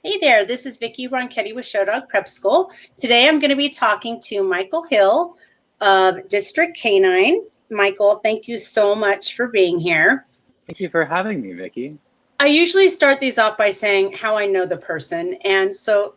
Hey there, this is Vicki Ronchette with Show Dog Prep School. Today I'm going to be talking to Michael Hill of District Canine. Michael, thank you so much for being here. Thank you for having me, Vicki. I usually start these off by saying how I know the person. And so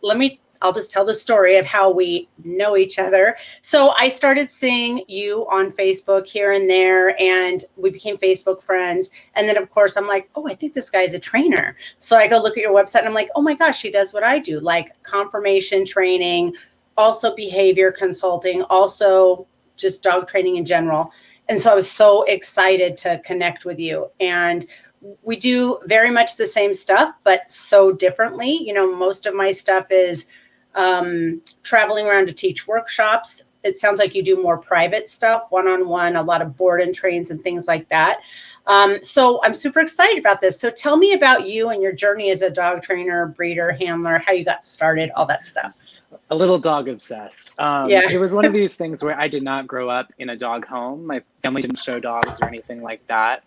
I'll just tell the story of how we know each other. So I started seeing you on Facebook here and there, and we became Facebook friends. And then, of course, I'm like, oh, I think this guy's a trainer. So I go look at your website and I'm like, oh my gosh, he does what I do, like confirmation training, also behavior consulting, also just dog training in general. And so I was so excited to connect with you. And we do very much the same stuff, but so differently. You know, most of my stuff is traveling around to teach workshops. It sounds like you do more private stuff, one-on-one, a lot of board and trains and things like that. So I'm super excited about this. So tell me about you and your journey as a dog trainer, breeder, handler, how you got started, all that stuff. A little dog obsessed. Yeah. It was one of these things where I did not grow up in a dog home. My family didn't show dogs or anything like that.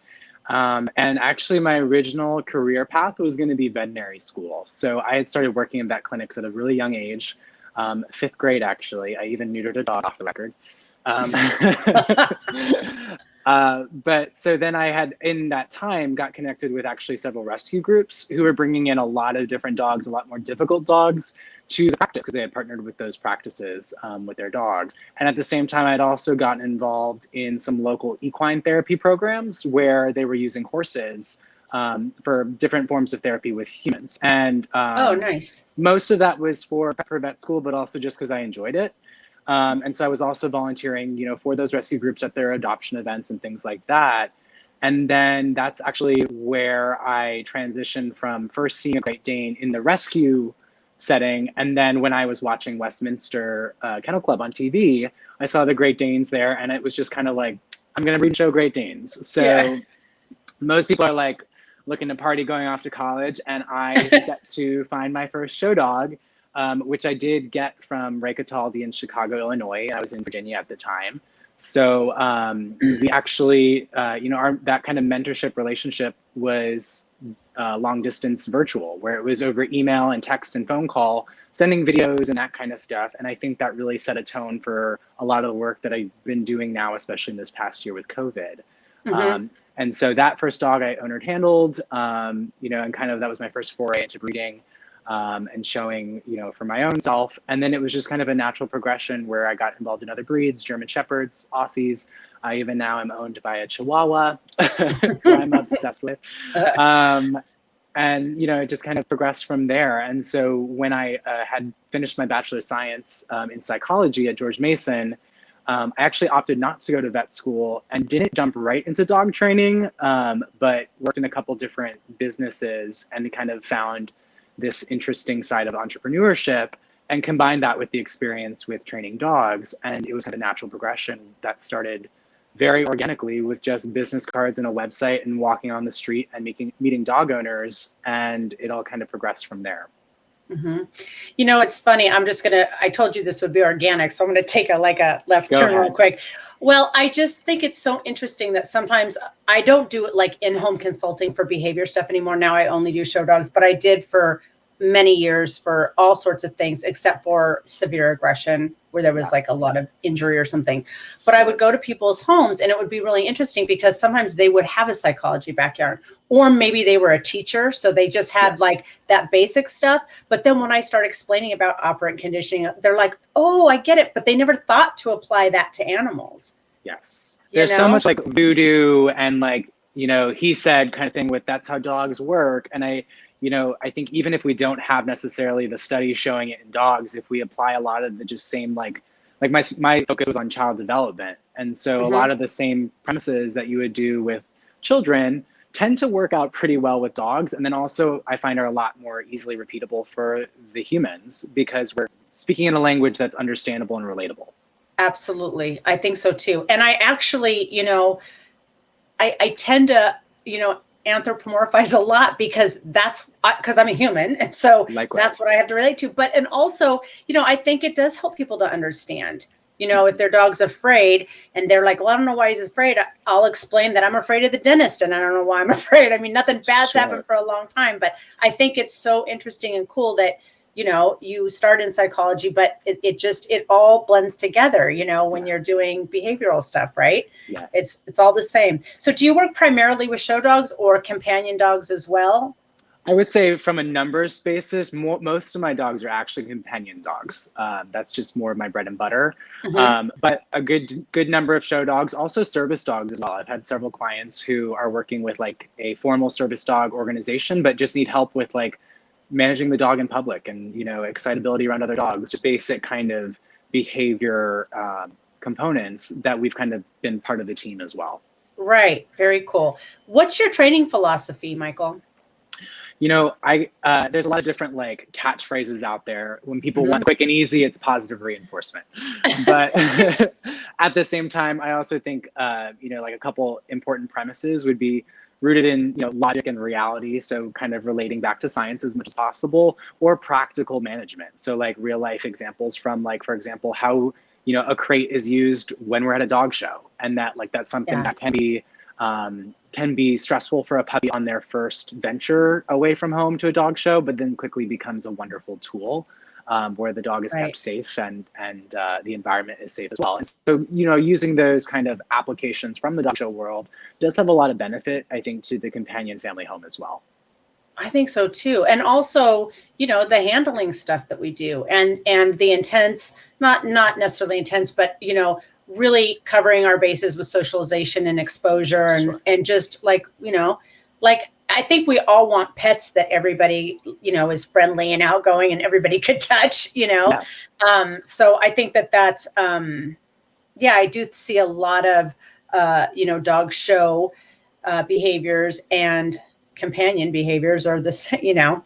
And actually my original career path was going to be veterinary school. So I had started working in vet clinics at a really young age, 5th grade, actually. I even neutered a dog off the record. But so then I had, in that time, got connected with actually several rescue groups who were bringing in a lot of different dogs, a lot more difficult dogs to the practice because they had partnered with those practices with their dogs. And at the same time, I'd also gotten involved in some local equine therapy programs where they were using horses for different forms of therapy with humans. And Oh, nice. most of that was for vet school, but also just because I enjoyed it. And so I was also volunteering, for those rescue groups at their adoption events and things like that. And then that's actually where I transitioned from first seeing a Great Dane in the rescue setting. And then when I was watching Westminster Kennel Club on TV, I saw the Great Danes there, and it was just kind of like, I'm going to breed and show Great Danes. So most people are like looking to party going off to college, and I set to find my first show dog, which I did get from Ray Cataldi in Chicago, Illinois. I was in Virginia at the time. So we actually, that kind of mentorship relationship was long distance virtual, where it was over email and text and phone call, sending videos and that kind of stuff. And I think that really set a tone for a lot of the work that I've been doing now, especially in this past year with COVID. Mm-hmm. And so that first dog I owner handled, and kind of that was my first foray into breeding. And showing, for my own self. And then it was just kind of a natural progression where I got involved in other breeds, German Shepherds, Aussies. I even now am owned by a Chihuahua, who I'm obsessed with. And, it just kind of progressed from there. And so when I had finished my Bachelor of Science in psychology at George Mason, I actually opted not to go to vet school and didn't jump right into dog training, but worked in a couple different businesses and kind of found this interesting side of entrepreneurship and combined that with the experience with training dogs. And it was kind of a natural progression that started very organically with just business cards and a website and walking on the street and meeting dog owners. And it all kind of progressed from there. Mm-hmm. It's funny. I told you this would be organic, so I'm going to take a left turn real quick. Well, I just think it's so interesting that sometimes I don't do it like in-home consulting for behavior stuff anymore. Now I only do show dogs, but I did for many years for all sorts of things, except for severe aggression, where there was like a lot of injury or something. But I would go to people's homes, and it would be really interesting because sometimes they would have a psychology backyard, or maybe they were a teacher, so they just had like that basic stuff. But then when I start explaining about operant conditioning, they're like, oh, I get it. But they never thought to apply that to animals. Yes. There's so much like voodoo and like, he said kind of thing with that's how dogs work. And I think even if we don't have necessarily the study showing it in dogs, if we apply a lot of the just same, like my focus was on child development. And so a lot of the same premises that you would do with children tend to work out pretty well with dogs. And then also I find are a lot more easily repeatable for the humans because we're speaking in a language that's understandable and relatable. Absolutely. I think so too. And I actually, I tend to, anthropomorphize a lot because I'm a human. And so Likewise. That's what I have to relate to. But, and also, I think it does help people to understand, if their dog's afraid and they're like, well, I don't know why he's afraid. I'll explain that I'm afraid of the dentist and I don't know why I'm afraid. I mean, nothing bad's happened for a long time, but I think it's so interesting and cool that, you start in psychology, but it all blends together, when you're doing behavioral stuff, right? Yes. It's all the same. So do you work primarily with show dogs or companion dogs as well? I would say from a numbers basis, most of my dogs are actually companion dogs. That's just more of my bread and butter. But a good number of show dogs, also service dogs as well. I've had several clients who are working with like a formal service dog organization, but just need help with like managing the dog in public and, excitability around other dogs, just basic kind of behavior components that we've kind of been part of the team as well. Right. Very cool. What's your training philosophy, Michael? There's a lot of different like catchphrases out there. When people want quick and easy, it's positive reinforcement. But at the same time, I also think, like a couple important premises would be rooted in, logic and reality. So kind of relating back to science as much as possible, or practical management. So like real life examples from like, for example, how, a crate is used when we're at a dog show, and that's something that can be stressful for a puppy on their first venture away from home to a dog show, but then quickly becomes a wonderful tool where the dog is kept safe and the environment is safe as well. And so, using those kind of applications from the dog show world does have a lot of benefit, I think, to the companion family home as well. I think so too. And also, the handling stuff that we do and the intense, not necessarily intense, but, really covering our bases with socialization and exposure and just like, I think we all want pets that everybody, is friendly and outgoing and everybody could touch, So I think that's, I do see a lot of, dog show behaviors and companion behaviors are this,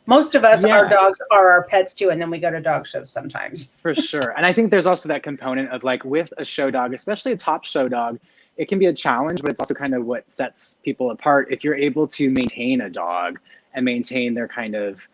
most of us, our dogs are our pets too. And then we go to dog shows sometimes. For sure. And I think there's also that component of like with a show dog, especially a top show dog, it can be a challenge, but it's also kind of what sets people apart. If you're able to maintain a dog and maintain their kind of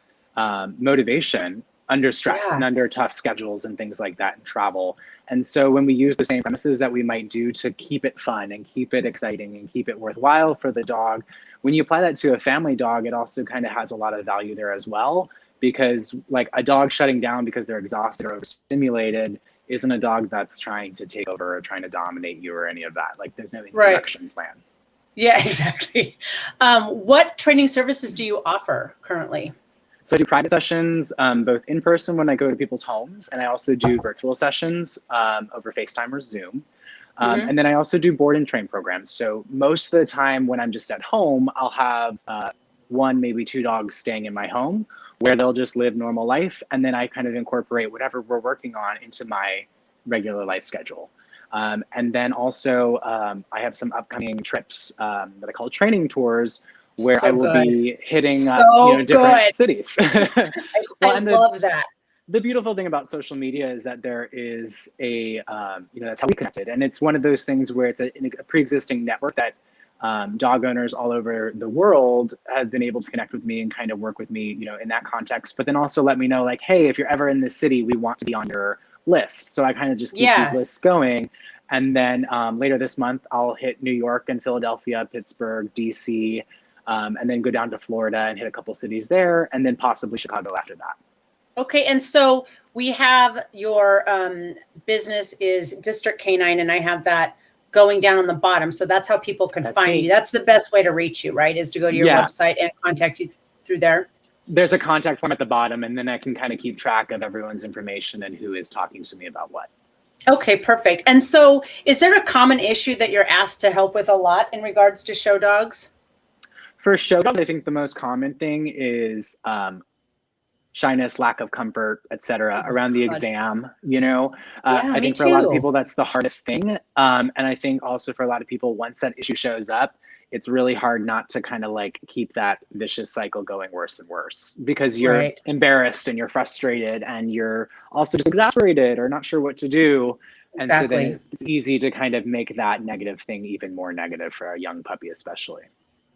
motivation under stress and under tough schedules and things like that and travel. And so when we use the same premises that we might do to keep it fun and keep it exciting and keep it worthwhile for the dog, when you apply that to a family dog, it also kind of has a lot of value there as well, because like a dog shutting down because they're exhausted or overstimulated isn't a dog that's trying to take over or trying to dominate you or any of that. Like there's no instruction plan. Yeah, exactly. What training services do you offer currently? So I do private sessions, both in person when I go to people's homes, and I also do virtual sessions over FaceTime or Zoom. And then I also do board and train programs. So most of the time when I'm just at home, I'll have one, maybe two dogs staying in my home where they'll just live normal life. And then I kind of incorporate whatever we're working on into my regular life schedule. And then also I have some upcoming trips that I call training tours, where I will be hitting different cities. I love that. The beautiful thing about social media is that there is that's how we connected. And it's one of those things where it's a pre-existing network that dog owners all over the world have been able to connect with me and kind of work with me, in that context, but then also let me know like, hey, if you're ever in this city, we want to be on your list. So I kind of just keep these lists going. And then later this month, I'll hit New York and Philadelphia, Pittsburgh, DC, and then go down to Florida and hit a couple cities there, and then possibly Chicago after that. Okay, and so we have your business is District Canine, and I have that going down on the bottom. So that's how people can find you. That's the best way to reach you, right? Is to go to your website and contact you through there. There's a contact form at the bottom, and then I can kind of keep track of everyone's information and who is talking to me about what. Okay, perfect. And so is there a common issue that you're asked to help with a lot in regards to show dogs? For show dogs, I think the most common thing is shyness, lack of comfort, etc. around the exam, I think for a lot of people, that's the hardest thing. And I think also for a lot of people, once that issue shows up, it's really hard not to kind of like keep that vicious cycle going worse and worse, because you're embarrassed and you're frustrated and you're also just exasperated or not sure what to do. And so then it's easy to kind of make that negative thing even more negative for a young puppy, especially.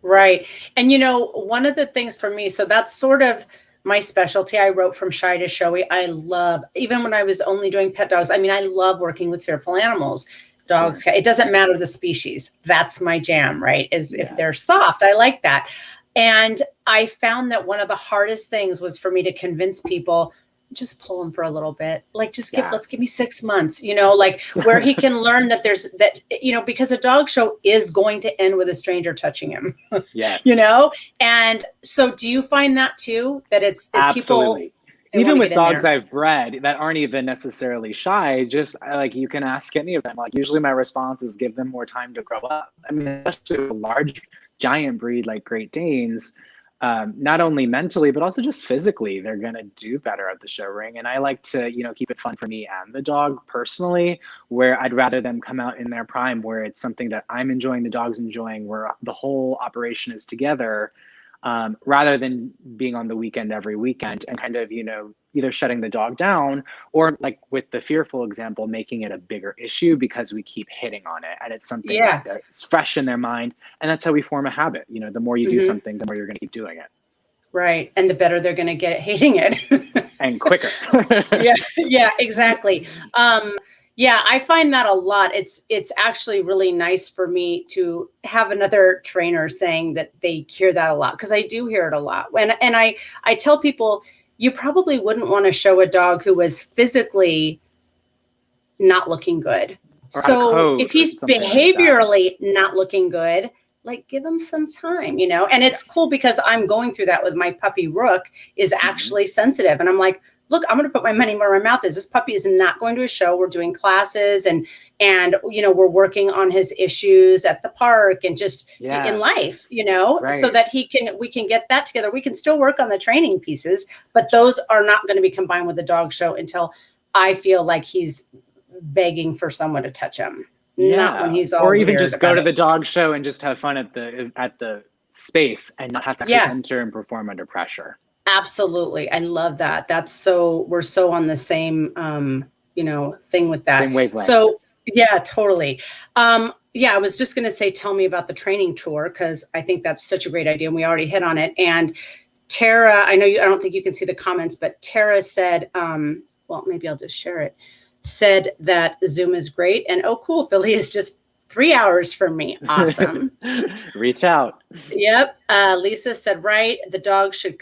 Right. And, one of the things for me, so that's sort of my specialty. I wrote From Shy to Showy. I love, even when I was only doing pet dogs, I mean, I love working with fearful animals. Dogs, Sure. it doesn't matter the species. That's my jam, right? Is Yeah. if they're soft, I like that. And I found that one of the hardest things was for me to convince people, just pull him for a little bit. Like, just let's give me 6 months, you know, like where he can learn that there's that, you know, because a dog show is going to end with a stranger touching him, Yes. you know? And so do you find that too, that it's Absolutely. people, Even with dogs I've bred that aren't even necessarily shy, just like you can ask any of them. Like usually my response is give them more time to grow up. I mean, especially a large giant breed like Great Danes, not only mentally but also just physically, they're gonna do better at the show ring. And I like to, you know, keep it fun for me and the dog personally, where I'd rather them come out in their prime, where it's something that I'm enjoying, the dog's enjoying, where the whole operation is together. Rather than being on the weekend every weekend and kind of, you know, either shutting the dog down or like with the fearful example, making it a bigger issue because we keep hitting on it and it's something that's fresh in their mind. And that's how we form a habit. You know, the more you do something, the more you're going to keep doing it. Right. And the better they're going to get at hating it. And quicker. Yeah, exactly. Yeah, I find that a lot. It's actually really nice for me to have another trainer saying that they hear that a lot, because I do hear it a lot. And I tell people, you probably wouldn't want to show a dog who was physically not looking good. So if he's behaviorally not looking good, like give him some time, you know? And it's cool because I'm going through that with my puppy. Rook is actually sensitive. And I'm like, look, I'm going to put my money where my mouth is. This puppy is not going to a show. We're doing classes and, you know, we're working on his issues at the park and just in life, you know, so that we can get that together. We can still work on the training pieces, but those are not going to be combined with the dog show until I feel like he's begging for someone to touch him. Not when he's all or even weird just go to it. the dog show and just have fun at the space and not have to actually enter and perform under pressure. Absolutely. I love that. We're so on the same, you know, thing with that. Same wavelength. So yeah, totally. Yeah, I was just going to say, tell me about the training tour, because I think that's such a great idea. And we already hit on it. And Tara, I don't think you can see the comments, but Tara said, well, maybe I'll just share it, said that Zoom is great. And oh, cool, Philly is just 3 hours from me. Awesome. Reach out. Yep. Lisa said, right. The dog should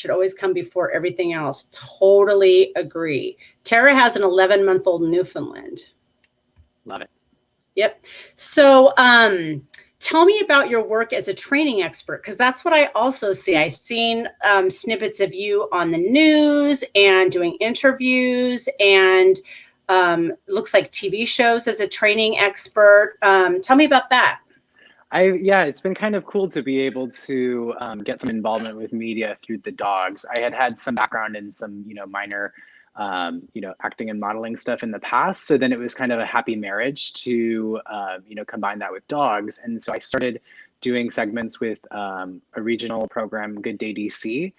always come before everything else. Totally agree. Tara has an 11-month-old Newfoundland. Love it. Yep. So, tell me about your work as a training expert, because that's what I also see. I've seen snippets of you on the news and doing interviews and looks like TV shows as a training expert. Tell me about that. It's been kind of cool to be able to get some involvement with media through the dogs. I had some background in some, you know, minor, you know, acting and modeling stuff in the past. So then it was kind of a happy marriage to, you know, combine that with dogs. And so I started doing segments with a regional program, Good Day DC,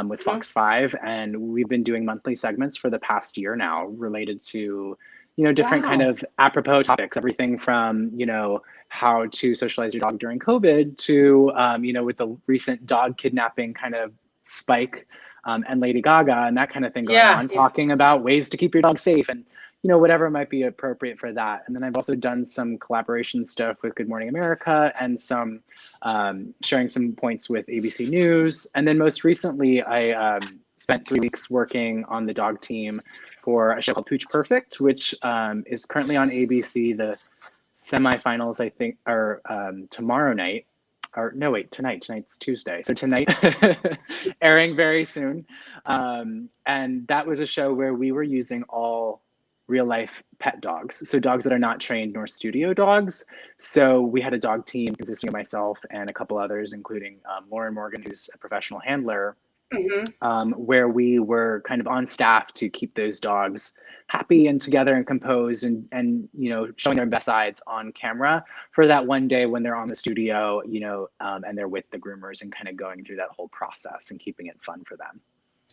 with Fox 5. And we've been doing monthly segments for the past year now related to, you know, different kind of apropos topics, everything from, you know, how to socialize your dog during COVID to, you know, with the recent dog kidnapping kind of spike and Lady Gaga and that kind of thing going on, talking about ways to keep your dog safe and, you know, whatever might be appropriate for that. And then I've also done some collaboration stuff with Good Morning America and some sharing some points with ABC News. And then most recently, I spent 3 weeks working on the dog team for a show called Pooch Perfect, which is currently on ABC. The semifinals, I think, are tomorrow night. Or no, wait, tonight. Tonight's Tuesday. So tonight, airing very soon. And that was a show where we were using all real life pet dogs. So dogs that are not trained nor studio dogs. So we had a dog team consisting of myself and a couple others, including Lauren Morgan, who's a professional handler, where we were kind of on staff to keep those dogs happy and together and composed and you know, showing their best sides on camera for that one day when they're on the studio, you know, and they're with the groomers and kind of going through that whole process and keeping it fun for them.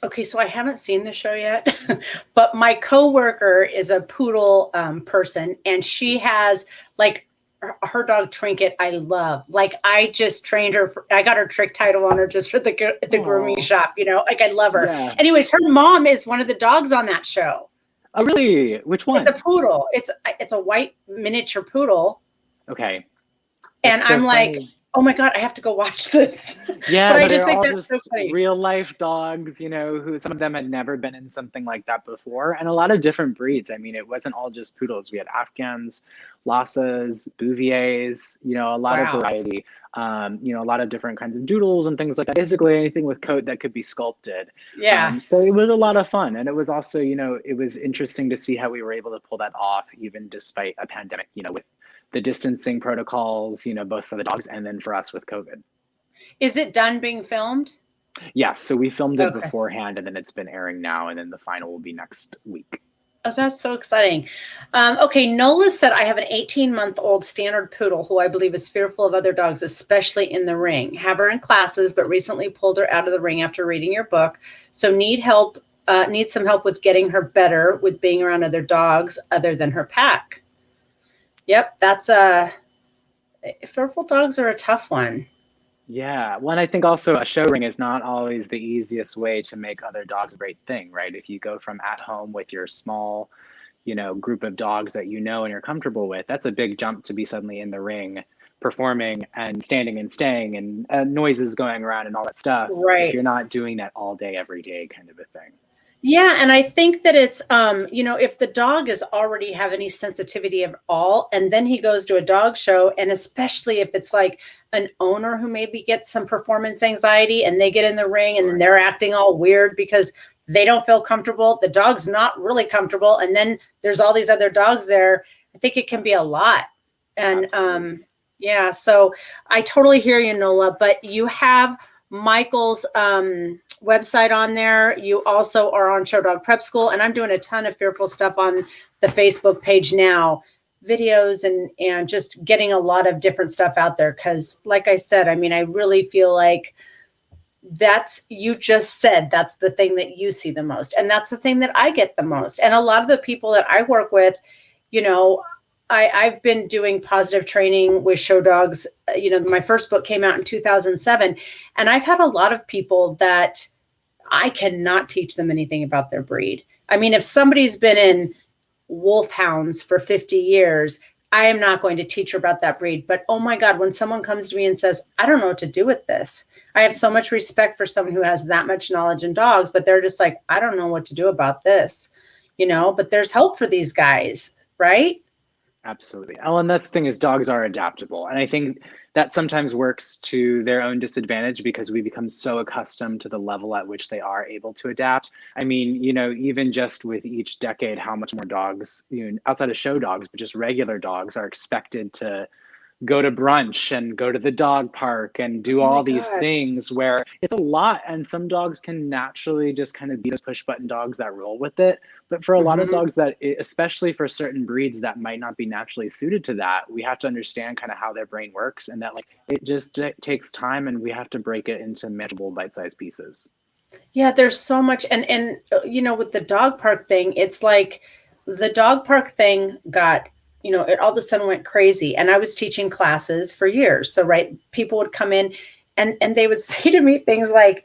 Okay, so I haven't seen the show yet, but my coworker is a poodle person, and she has like her dog Trinket, I love. Like I just trained her. I got her trick title on her just for the grooming shop. You know, like I love her. Yeah. Anyways, her mom is one of the dogs on that show. Oh, really? Which one? It's a poodle. It's a white miniature poodle. Okay. And That's so I'm like, funny. oh my God, I have to go watch this. Yeah, But I no, just they're think all that's so just funny. real life dogs, you know, who some of them had never been in something like that before, and a lot of different breeds. I mean, it wasn't all just poodles. We had Afghans, Lhasas, Bouviers, you know, a lot of Wow. variety. You know, a lot of different kinds of doodles and things like that. Basically, anything with coat that could be sculpted. Yeah. So it was a lot of fun, and it was also, you know, it was interesting to see how we were able to pull that off, even despite a pandemic. You know, with the distancing protocols, you know, both for the dogs and then for us with COVID. Is it done being filmed? Yes, so we filmed it Okay. beforehand and then it's been airing now, and then the final will be next week. Oh, that's so exciting. Okay, Nola said, I have an 18-month-old standard poodle who I believe is fearful of other dogs, especially in the ring. Have her in classes, but recently pulled her out of the ring after reading your book. So need some help with getting her better with being around other dogs other than her pack. Yep, fearful dogs are a tough one. Yeah, well, and I think also a show ring is not always the easiest way to make other dogs a great thing, right? If you go from at home with your small, you know, group of dogs that you know and you're comfortable with, that's a big jump to be suddenly in the ring performing and standing and staying and noises going around and all that stuff if Right. you're not doing that all day, every day kind of a thing. Yeah, and I think that it's if the dog is already have any sensitivity at all, and then he goes to a dog show, and especially if it's like an owner who maybe gets some performance anxiety and they get in the ring and then they're acting all weird because they don't feel comfortable, the dog's not really comfortable, and then there's all these other dogs there. I think it can be a lot. And Absolutely. yeah, so I totally hear you, Nola, but you have Michael's website on there. You also are on Show Dog Prep School, and I'm doing a ton of fearful stuff on the Facebook page now, videos and just getting a lot of different stuff out there. Because, like I said, I mean, I really feel like you just said that's the thing that you see the most, and that's the thing that I get the most. And a lot of the people that I work with, you know, I've been doing positive training with show dogs. You know, my first book came out in 2007, and I've had a lot of people that I cannot teach them anything about their breed. I mean, if somebody's been in wolfhounds for 50 years, I am not going to teach her about that breed. But oh my God, when someone comes to me and says, I don't know what to do with this, I have so much respect for someone who has that much knowledge in dogs, but they're just like, I don't know what to do about this, you know, but there's help for these guys, right? Absolutely. Oh, and that's the thing is dogs are adaptable. And I think that sometimes works to their own disadvantage because we become so accustomed to the level at which they are able to adapt. I mean, you know, even just with each decade, how much more dogs, you know, outside of show dogs, but just regular dogs are expected to go to brunch and go to the dog park and do Oh my all these God. things where it's a lot, and some dogs can naturally just kind of be those push button dogs that roll with it, but for a lot of Mm-hmm. dogs that especially for certain breeds that might not be naturally suited to that, we have to understand kind of how their brain works, and that like it just takes time and we have to break it into manageable bite-sized pieces. Yeah, there's so much. And you know, with the dog park thing, it's like the dog park thing got, you know, it all of a sudden went crazy. And I was teaching classes for years. So, right, people would come in and they would say to me things like,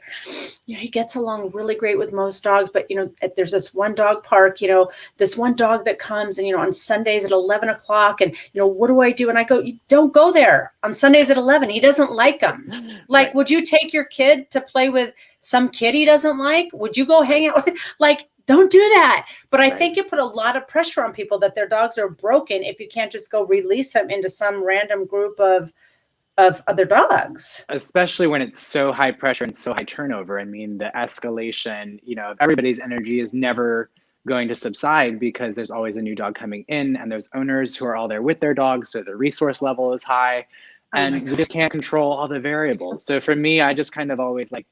you know, he gets along really great with most dogs, but, you know, there's this one dog park, you know, this one dog that comes and, you know, on Sundays at 11 o'clock. And, you know, what do I do? And I go, you don't go there on Sundays at 11. He doesn't like them. Like, Right, would you take your kid to play with some kid he doesn't like? Would you go hang right, out with, like, don't do that. But I right. think it put a lot of pressure on people that their dogs are broken if you can't just go release them into some random group of other dogs. Especially when it's so high pressure and so high turnover. I mean, the escalation, you know, everybody's energy is never going to subside because there's always a new dog coming in, and there's owners who are all there with their dogs, so the resource level is high, Oh my and we God. just can't control all the variables. So for me, I just kind of always like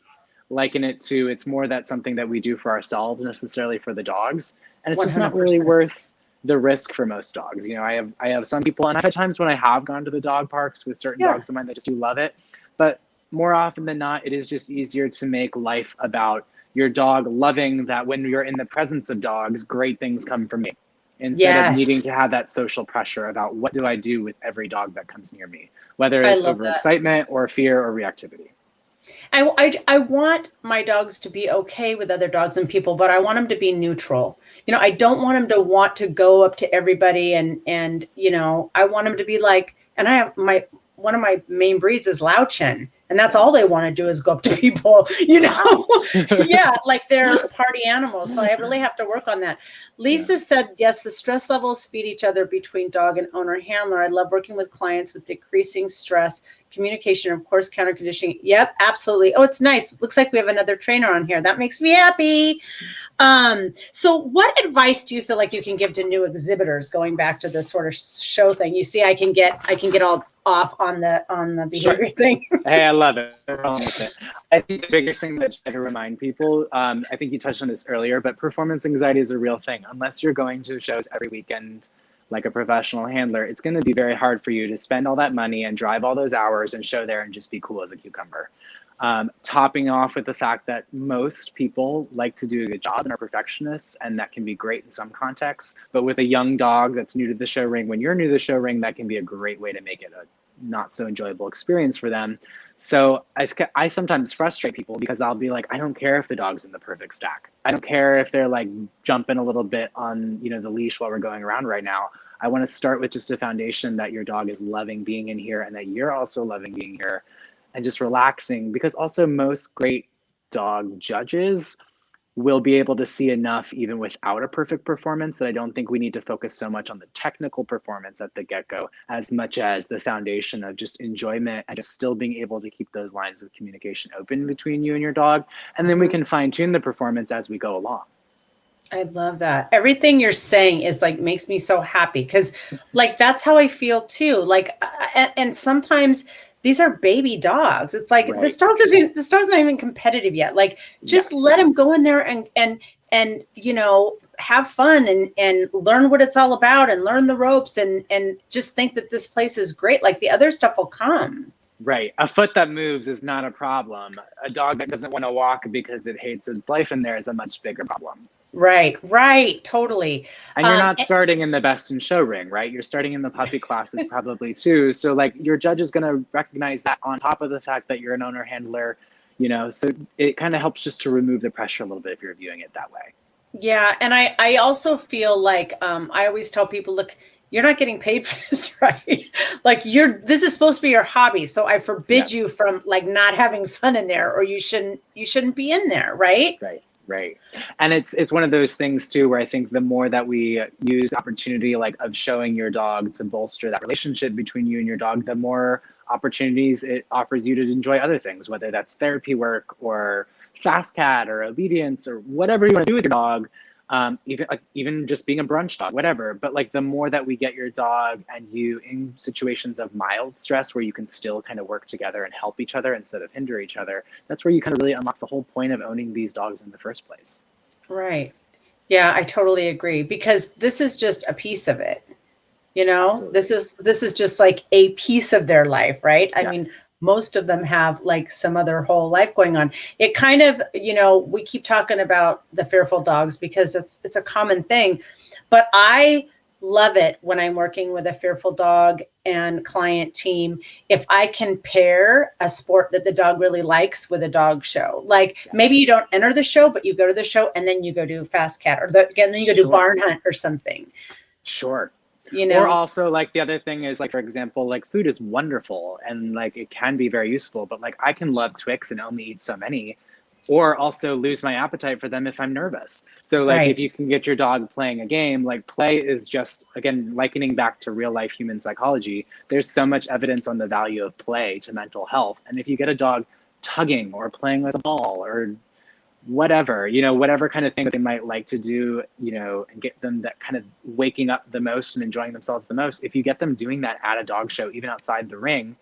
liken it to it's more that something that we do for ourselves necessarily for the dogs, and it's just not really 100%. worth the risk for most dogs. You know, I have some people, and I've had times when I have gone to the dog parks with certain Yeah. dogs of mine that just do love it, but more often than not, it is just easier to make life about your dog loving that when you're in the presence of dogs, great things come from me. instead of needing Yes. to have that social pressure about what do I do with every dog that comes near me, whether I it's love over that. excitement or fear or reactivity. I want my dogs to be okay with other dogs and people, but I want them to be neutral. I don't want them to want to go up to everybody and I want them to be like, and I have one of my main breeds is Lauchin, and that's all they want to do is go up to people, Wow. Yeah, like they're party animals. So I really have to work on that. Yeah. Lisa said, yes, the stress levels feed each other between dog and owner handler. I love working with clients with decreasing stress, communication, of course, counter conditioning. Yep, absolutely. Oh, it's nice. Looks like we have another trainer on here. That makes me happy. So what advice do you feel like you can give to new exhibitors, going back to the sort of show thing? You see, I can get all off on the behavior thing. Hey, I love it. What's wrong with it? I think the biggest thing that I try to remind people, I think you touched on this earlier, but performance anxiety is a real thing. Unless you're going to shows every weekend like a professional handler, it's going to be very hard for you to spend all that money and drive all those hours and show there and just be cool as a cucumber. Topping off with the fact that most people like to do a good job and are perfectionists, and that can be great in some contexts. But with a young dog that's new to the show ring, when you're new to the show ring, that can be a great way to make it a not so enjoyable experience for them. So I sometimes frustrate people because I'll be like, I don't care if the dog's in the perfect stack. I don't care if they're like jumping a little bit on, the leash while we're going around right now. I want to start with just a foundation that your dog is loving being in here and that you're also loving being here and just relaxing, because also most great dog judges will be able to see enough even without a perfect performance that I don't think we need to focus so much on the technical performance at the get-go as much as the foundation of just enjoyment and just still being able to keep those lines of communication open between you and your dog. And then we can fine tune the performance as we go along. I love that. Everything you're saying is like makes me so happy because like that's how I feel too. Like and sometimes these are baby dogs. It's like Right. this dog's not even competitive yet. Like just let him go in there and have fun and learn what it's all about and learn the ropes and just think that this place is great. Like the other stuff will come. Right. A foot that moves is not a problem. A dog that doesn't want to walk because it hates its life in there is a much bigger problem. Right. Totally. And you're not starting in the best in show ring, right? You're starting in the puppy classes probably too. So like your judge is going to recognize that on top of the fact that you're an owner handler, so it kind of helps just to remove the pressure a little bit if you're viewing it that way. Yeah. And I also feel like I always tell people, look, you're not getting paid for this, right? Like this is supposed to be your hobby. So I forbid you from like not having fun in there, or you shouldn't be in there, right? Right. And it's one of those things too, where I think the more that we use the opportunity like of showing your dog to bolster that relationship between you and your dog, the more opportunities it offers you to enjoy other things, whether that's therapy work or fast cat or obedience or whatever you want to do with your dog. Even just being a brunch dog, whatever. But like the more that we get your dog and you in situations of mild stress where you can still kind of work together and help each other instead of hinder each other, that's where you kind of really unlock the whole point of owning these dogs in the first place. Right. Yeah, I totally agree, because this is just a piece of it. Absolutely. This is just like a piece of their life, right? I mean, Yes. most of them have like some other whole life going on. It kind of, we keep talking about the fearful dogs because it's a common thing, but I love it when I'm working with a fearful dog and client team if I can pair a sport that the dog really likes with a dog show. Like maybe you don't enter the show, but you go to the show and then you go do fast cat or then you go do barn hunt or something. Sure. Or also like the other thing is like, for example, like food is wonderful and like it can be very useful, but like I can love Twix and only eat so many, or also lose my appetite for them if I'm nervous. So like if you can get your dog playing a game, like play is just, again, likening back to real life human psychology, there's so much evidence on the value of play to mental health. And if you get a dog tugging or playing with a ball or whatever, whatever kind of thing that they might like to do, and get them that kind of waking up the most and enjoying themselves the most. If you get them doing that at a dog show, even outside the ring,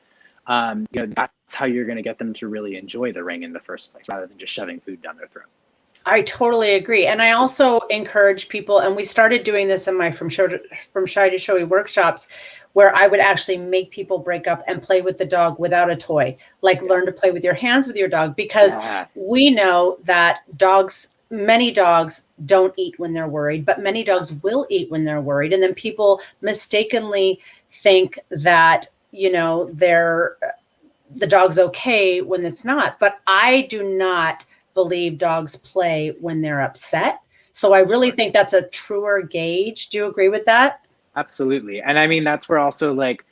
that's how you're going to get them to really enjoy the ring in the first place, rather than just shoving food down their throat. I totally agree. And I also encourage people, and we started doing this in my From Shy to Showy workshops, where I would actually make people break up and play with the dog without a toy, like learn to play with your hands with your dog, because we know that dogs many dogs don't eat when they're worried, but many dogs will eat when they're worried. And then people mistakenly think that, the dog's okay when it's not. But I do not believe dogs play when they're upset. So I really think that's a truer gauge. Do you agree with that? Absolutely. And I mean, that's where also like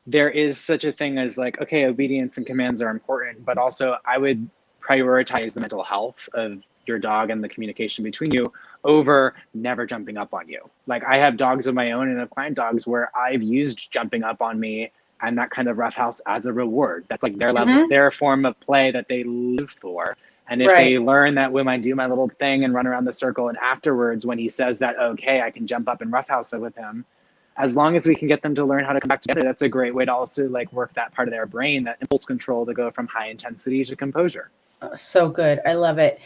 there is such a thing as like, okay, obedience and commands are important, but also I would prioritize the mental health of your dog and the communication between you over never jumping up on you. Like I have dogs of my own and have client dogs where I've used jumping up on me and that kind of roughhouse as a reward. That's like their level, their form of play that they live for. And if Right. they learn that when I do my little thing and run around the circle and afterwards, when he says that, okay, I can jump up and roughhouse it with him, as long as we can get them to learn how to come back together, that's a great way to also like work that part of their brain, that impulse control to go from high intensity to composure. So good. I love it.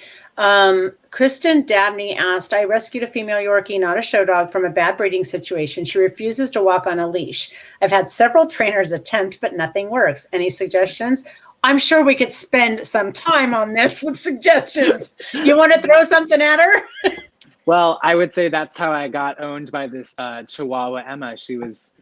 Kristen Dabney asked, I rescued a female Yorkie, not a show dog, from a bad breeding situation. She refuses to walk on a leash. I've had several trainers attempt, but nothing works. Any suggestions? I'm sure we could spend some time on this with suggestions. You want to throw something at her? Well, I would say that's how I got owned by this Chihuahua Emma. She was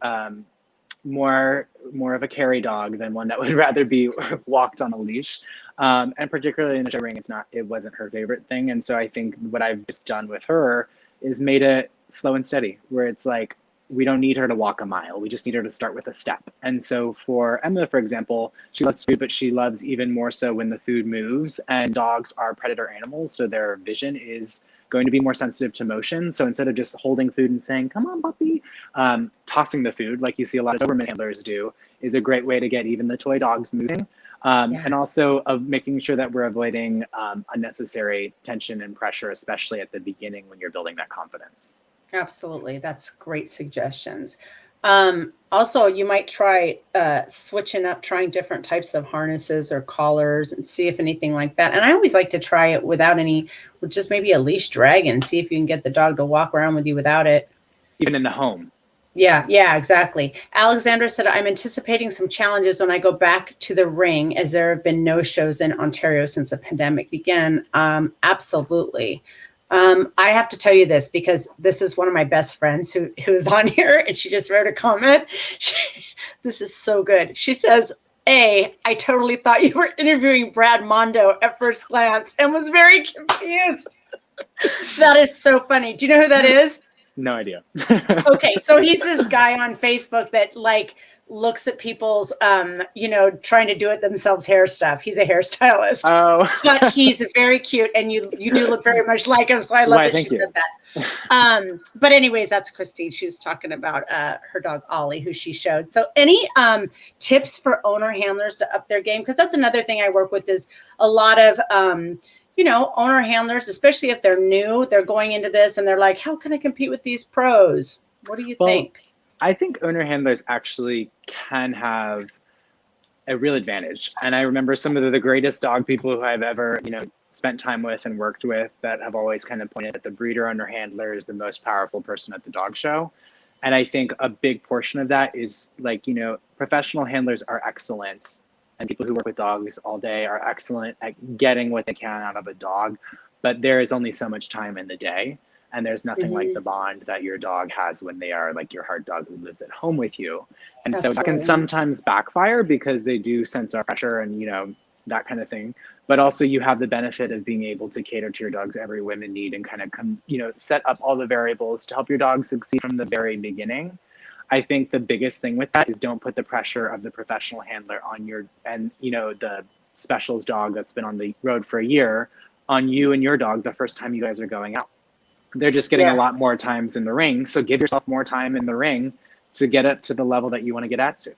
more of a carry dog than one that would rather be walked on a leash. And particularly in the show ring, it wasn't her favorite thing. And so I think what I've just done with her is made it slow and steady, where it's like, we don't need her to walk a mile. We just need her to start with a step. And so for Emma, for example, she loves food, but she loves even more so when the food moves, and dogs are predator animals. So their vision is going to be more sensitive to motion. So instead of just holding food and saying, come on, puppy, tossing the food like you see a lot of Doberman handlers do is a great way to get even the toy dogs moving. And also of making sure that we're avoiding unnecessary tension and pressure, especially at the beginning when you're building that confidence. Absolutely. That's great suggestions. Also, you might try switching up, trying different types of harnesses or collars and see if anything like that. And I always like to try it with just maybe a leash drag and see if you can get the dog to walk around with you without it. Even in the home. Yeah, exactly. Alexandra said, I'm anticipating some challenges when I go back to the ring, as there have been no shows in Ontario since the pandemic began. Absolutely. I have to tell you this because this is one of my best friends who is on here, and she just wrote a comment. This is so good. She says, I totally thought you were interviewing Brad Mondo at first glance and was very confused. That is so funny. Do you know who that is? No idea. Okay, so he's this guy on Facebook that like looks at people's trying to do it themselves hair stuff. He's a hairstylist. Oh. But he's very cute, and you do look very much like him. So I love that she said that. But anyways, that's Christine. She was talking about her dog Ollie, who she showed. So any tips for owner handlers to up their game? Because that's another thing I work with is a lot of owner handlers, especially if they're new, they're going into this and they're like, how can I compete with these pros? What do you think? I think owner handlers actually can have a real advantage. And I remember some of the greatest dog people who I've ever, spent time with and worked with that have always kind of pointed at the breeder owner handler is the most powerful person at the dog show. And I think a big portion of that is like, professional handlers are excellent, and people who work with dogs all day are excellent at getting what they can out of a dog, but there is only so much time in the day. And there's nothing like the bond that your dog has when they are like your hard dog who lives at home with you. And so that can sometimes backfire because they do sense our pressure and, that kind of thing. But also you have the benefit of being able to cater to your dog's every whim and need and kind of set up all the variables to help your dog succeed from the very beginning. I think the biggest thing with that is don't put the pressure of the professional handler on the specials dog that's been on the road for a year on you and your dog the first time you guys are going out. They're just getting a lot more times in the ring. So give yourself more time in the ring to get up to the level that you want to get at to.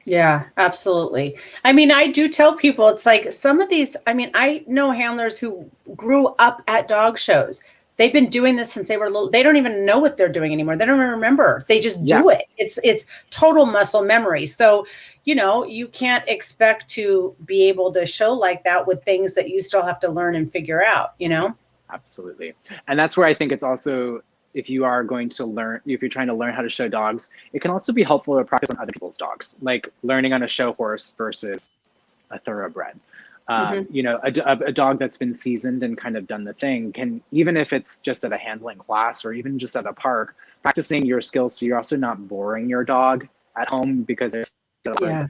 Yeah, absolutely. I mean, I do tell people it's like some of these, I know handlers who grew up at dog shows. They've been doing this since they were little. They don't even know what they're doing anymore. They don't even remember. They just do it. It's total muscle memory. So, you can't expect to be able to show like that with things that you still have to learn and figure out, Absolutely. And that's where I think it's also, if you're trying to learn how to show dogs, it can also be helpful to practice on other people's dogs, like learning on a show horse versus a thoroughbred. Mhm. You know, a dog that's been seasoned and kind of done the thing can, even if it's just at a handling class or even just at a park, practicing your skills so you're also not boring your dog at home, because it's Yeah.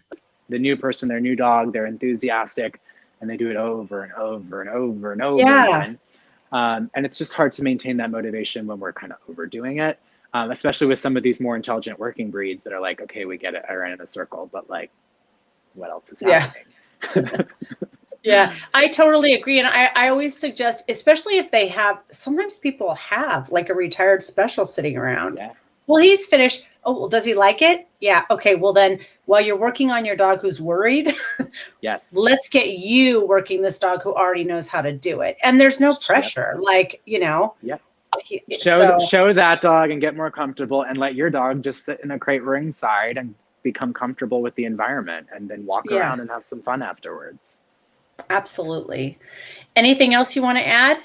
the new person, their new dog, they're enthusiastic and they do it over and over and over and over Yeah. again. And it's just hard to maintain that motivation when we're kind of overdoing it, especially with some of these more intelligent working breeds that are like, okay, we get it, I ran in a circle, but like, what else is Yeah. happening? Yeah, I totally agree. And I always suggest, especially if they have, sometimes people have like a retired special sitting around. Yeah. Well, he's finished. Oh, well, does he like it? Yeah. Okay. Well, then while you're working on your dog who's worried, Yes. let's get you working this dog who already knows how to do it. And there's no Yep. pressure. Like, Yep. so Show that dog and get more comfortable, and let your dog just sit in a crate ringside and become comfortable with the environment, and then walk yeah, around and have some fun afterwards. absolutely. Anything else you want to add?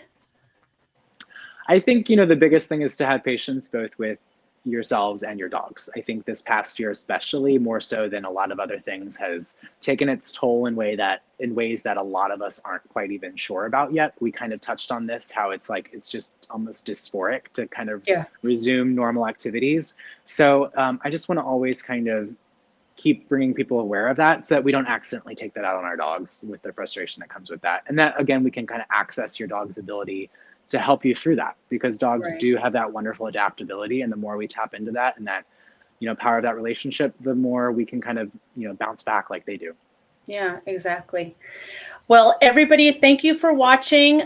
I think, you know, the biggest thing is to have patience both with yourselves and your dogs. I think this past year, especially more so than a lot of other things, has taken its toll in ways that a lot of us aren't quite even sure about yet. We kind of touched on this, how it's like, it's just almost dysphoric to kind of Yeah. resume normal activities. So I just want to always kind of keep bringing people aware of that, so that we don't accidentally take that out on our dogs with the frustration that comes with that. And that, again, we can kind of access your dog's ability to help you through that, because dogs Right. do have that wonderful adaptability. And the more we tap into that and that, you know, power of that relationship, the more we can kind of, you know, bounce back like they do. Yeah, exactly. Well, everybody, thank you for watching.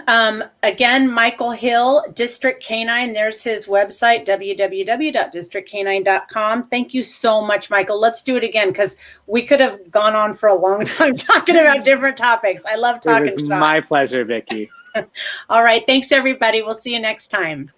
Again, Michael Hill, District Canine. There's his website, www.districtcanine.com. Thank you so much, Michael. Let's do it again, because we could have gone on for a long time talking about different topics. I love It talking was shop. my pleasure, Vicki. All right. Thanks, everybody. We'll see you next time.